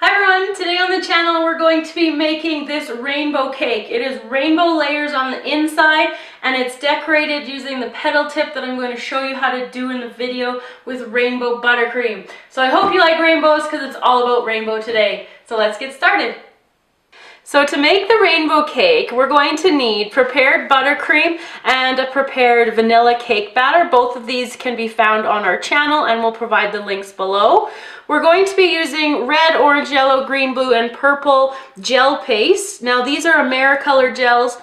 Hi everyone, today on the channel we're going to be making this rainbow cake. It is rainbow layers on the inside and it's decorated using the petal tip that I'm going to show you how to do in the video with rainbow buttercream. So I hope you like rainbows because it's all about rainbow today. So let's get started. So to make the rainbow cake, we're going to need prepared buttercream and a prepared vanilla cake batter. Both of these can be found on our channel and we'll provide the links below. We're going to be using red, orange, yellow, green, blue, and purple gel paste. Now these are Americolor gels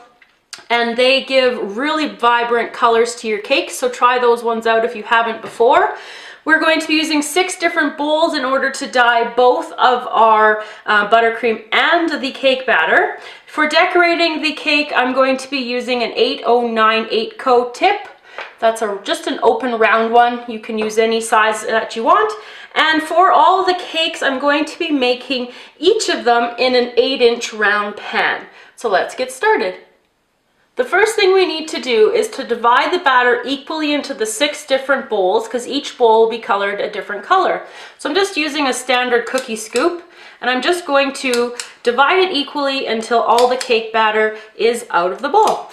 and they give really vibrant colors to your cake, so try those ones out if you haven't before. We're going to be using 6 different bowls in order to dye both of our buttercream and the cake batter. For decorating the cake, I'm going to be using an 8098 Co tip. That's just an open round one. You can use any size that you want. And for all the cakes, I'm going to be making each of them in an 8-inch round pan. So let's get started. The first thing we need to do is to divide the batter equally into the 6 different bowls because each bowl will be colored a different color. So I'm just using a standard cookie scoop and I'm just going to divide it equally until all the cake batter is out of the bowl.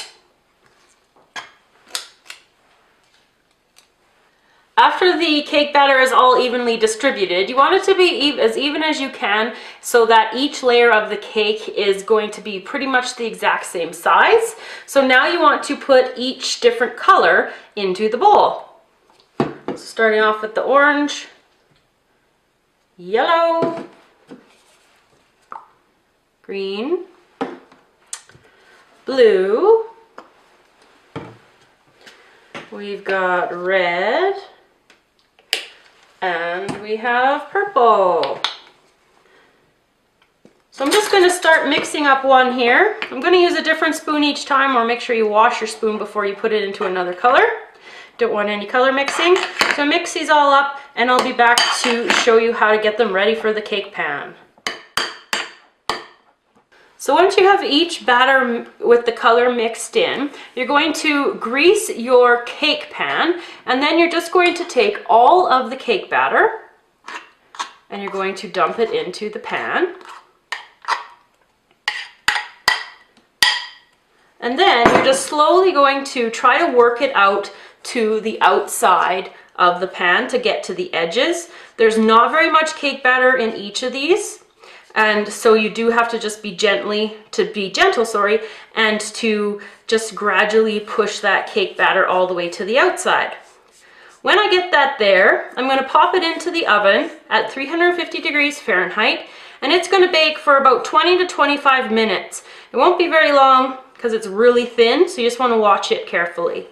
After the cake batter is all evenly distributed, you want it to be as even as you can so that each layer of the cake is going to be pretty much the exact same size. So now you want to put each different color into the bowl. So starting off with the orange, yellow, green, blue, we've got red, and we have purple. So I'm just going to start mixing up one here. I'm going to use a different spoon each time, or make sure you wash your spoon before you put it into another color. Don't want any color mixing. So mix these all up and I'll be back to show you how to get them ready for the cake pan. So once you have each batter with the color mixed in, you're going to grease your cake pan and then you're just going to take all of the cake batter and you're going to dump it into the pan. And then you're just slowly going to try to work it out to the outside of the pan to get to the edges. There's not very much cake batter in each of these. And so you do have to just be gentle, and to just gradually push that cake batter all the way to the outside. When I get that there, I'm going to pop it into the oven at 350 degrees Fahrenheit, and it's going to bake for about 20 to 25 minutes. It won't be very long because it's really thin, so you just want to watch it carefully.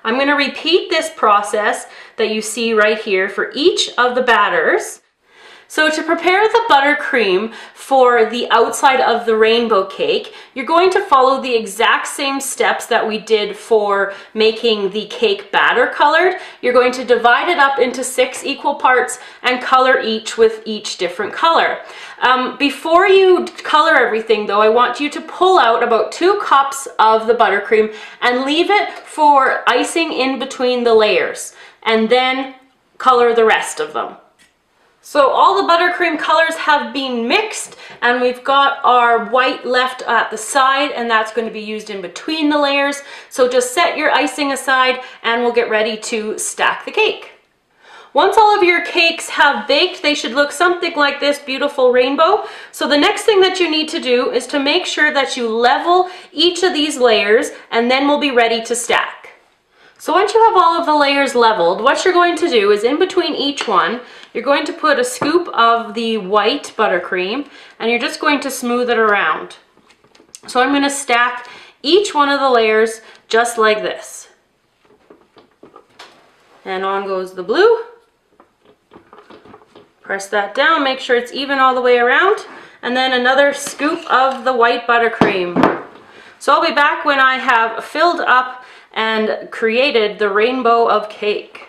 I'm going to repeat this process that you see right here for each of the batters. So to prepare the buttercream for the outside of the rainbow cake, you're going to follow the exact same steps that we did for making the cake batter colored. You're going to divide it up into 6 equal parts and color each with each different color. Before you color everything though, I want you to pull out about 2 cups of the buttercream and leave it for icing in between the layers, and then color the rest of them. So all the buttercream colors have been mixed and we've got our white left at the side, and that's going to be used in between the layers. So just set your icing aside and we'll get ready to stack the cake. Once all of your cakes have baked, they should look something like this beautiful rainbow. So the next thing that you need to do is to make sure that you level each of these layers, and then we'll be ready to stack. So once you have all of the layers leveled, what you're going to do is in between each one, you're going to put a scoop of the white buttercream and you're just going to smooth it around. So I'm going to stack each one of the layers just like this. And on goes the blue. Press that down, make sure it's even all the way around, and then another scoop of the white buttercream. So I'll be back when I have filled up and created the rainbow of cake.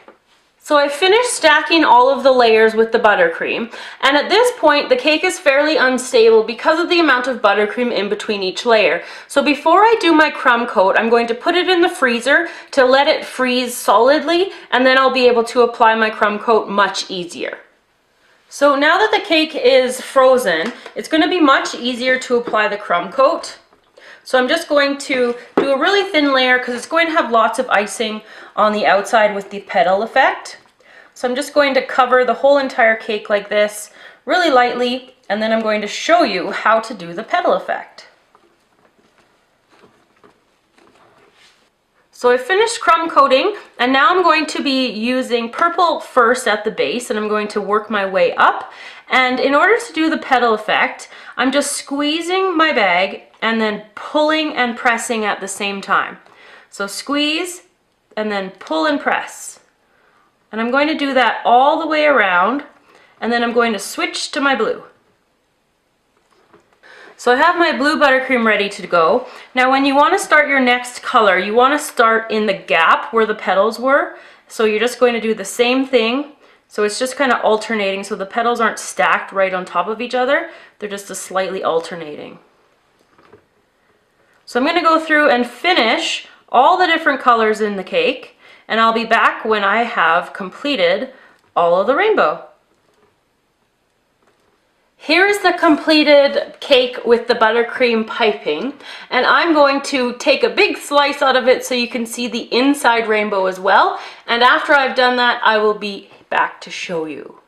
So I finished stacking all of the layers with the buttercream, and at this point the cake is fairly unstable because of the amount of buttercream in between each layer. So before I do my crumb coat, I'm going to put it in the freezer to let it freeze solidly, and then I'll be able to apply my crumb coat much easier. So now that the cake is frozen, it's going to be much easier to apply the crumb coat. So I'm just going to do a really thin layer because it's going to have lots of icing on the outside with the petal effect. So I'm just going to cover the whole entire cake like this really lightly, and then I'm going to show you how to do the petal effect. So I finished crumb coating, and now I'm going to be using purple first at the base, and I'm going to work my way up. And in order to do the petal effect, I'm just squeezing my bag and then pulling and pressing at the same time. So squeeze and then pull and press. And I'm going to do that all the way around, and then I'm going to switch to my blue. So I have my blue buttercream ready to go. Now when you want to start your next color, you want to start in the gap where the petals were. So you're just going to do the same thing. So it's just kind of alternating, so the petals aren't stacked right on top of each other. They're just slightly alternating. So I'm going to go through and finish all the different colors in the cake, and I'll be back when I have completed all of the rainbow. Here's the completed cake with the buttercream piping, and I'm going to take a big slice out of it so you can see the inside rainbow as well, and after I've done that I will be back to show you.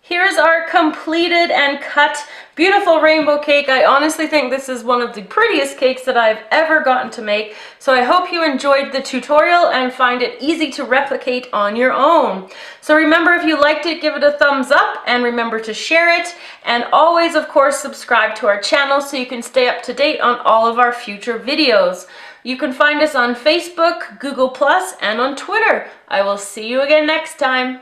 Here's our completed and cut beautiful rainbow cake. I honestly think this is one of the prettiest cakes that I've ever gotten to make. So I hope you enjoyed the tutorial and find it easy to replicate on your own. So remember, if you liked it, give it a thumbs up and remember to share it. And always, of course, subscribe to our channel so you can stay up to date on all of our future videos. You can find us on Facebook, Google+, and on Twitter. I will see you again next time.